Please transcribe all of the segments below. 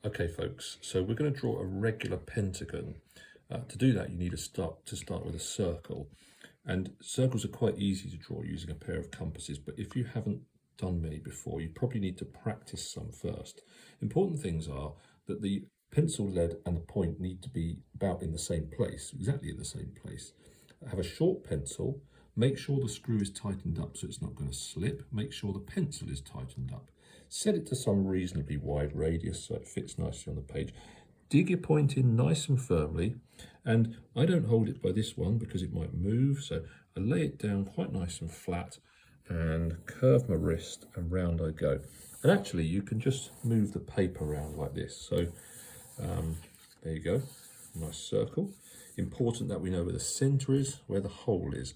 Okay folks, so we're going to draw a regular pentagon. To do that you need to start with a circle, and circles are quite easy to draw using a pair of compasses, but if you haven't done many before you probably need to practice some first. Important things are that the pencil lead and the point need to be about in the same place, exactly in the same place. Have a short pencil, make sure the screw is tightened up so it's not going to slip, make sure the pencil is tightened up. Set it to some reasonably wide radius so it fits nicely on the page. Dig your point in nice and firmly, and I don't hold it by this one because it might move, so I lay it down quite nice and flat and curve my wrist and round I go. And actually you can just move the paper around like this. So there you go, nice circle. Important that we know where the centre is, where the hole is.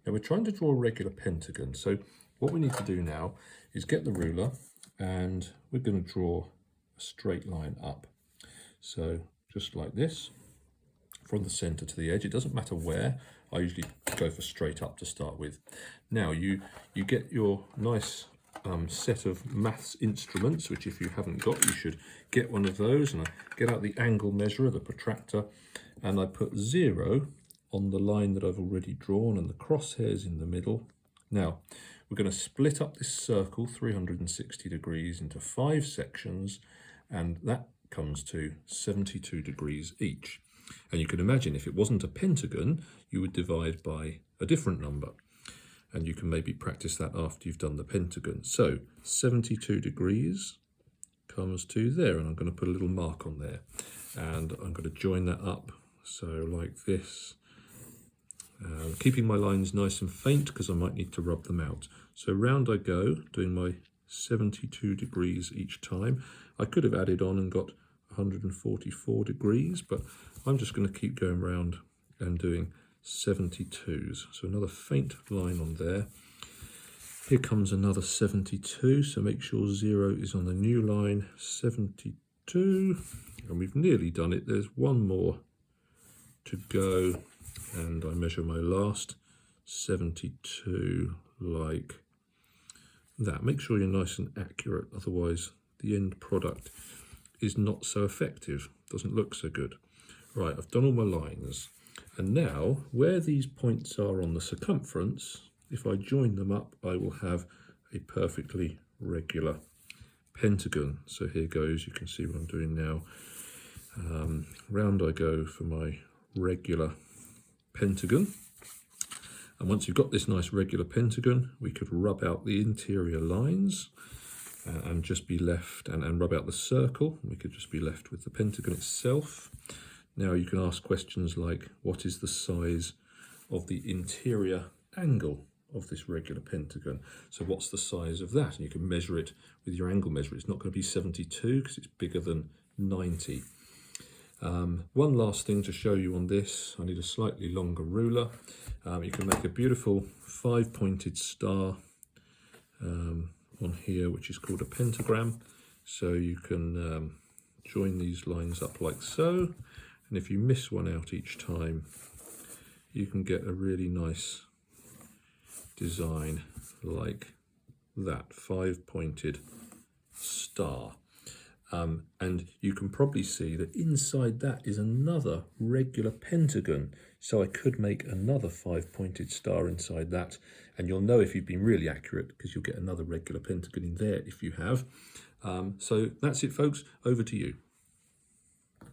Now we're trying to draw a regular pentagon, so what we need to do now is get the ruler and we're going to draw a straight line up. So just like this, from the centre to the edge. It doesn't matter where, I usually go for straight up to start with. Now you get your nice set of maths instruments, which if you haven't got you should get one of those, and I get out the angle measurer, the protractor, and I put 0 on the line that I've already drawn and the crosshairs in the middle. Now we're going to split up this circle 360 degrees into 5 sections, and that comes to 72 degrees each. And you can imagine if it wasn't a pentagon, you would divide by a different number. And you can maybe practice that after you've done the pentagon. So 72 degrees comes to there, and I'm going to put a little mark on there. And I'm going to join that up, so like this. Keeping my lines nice and faint because I might need to rub them out. So round I go, doing my 72 degrees each time. I could have added on and got 144 degrees, but I'm just going to keep going round and doing 72s. So another faint line on there. Here comes another 72, so make sure 0 is on the new line, 72, and we've nearly done it. There's one more to go, and I measure my last 72 like that. Make sure you're nice and accurate, otherwise the end product is not so effective, doesn't look so good. Right, I've done all my lines, and now where these points are on the circumference, if I join them up I will have a perfectly regular pentagon. So here goes, you can see what I'm doing now. Round I go for my regular pentagon, and once you've got this nice regular pentagon we could rub out the interior lines and just be left, and rub out the circle. We could just be left with the pentagon itself. Now you can ask questions like, what is the size of the interior angle of this regular pentagon? So what's the size of that? And you can measure it with your angle measure. It's not going to be 72 because it's bigger than 90. One last thing to show you on this, I need a slightly longer ruler. You can make a beautiful 5-pointed star on here, which is called a pentagram. So you can join these lines up like so, and if you miss one out each time you can get a really nice design like that, 5-pointed star. And you can probably see that inside that is another regular pentagon. So I could make another 5-pointed star inside that, and you'll know if you've been really accurate because you'll get another regular pentagon in there if you have. So that's it folks, over to you.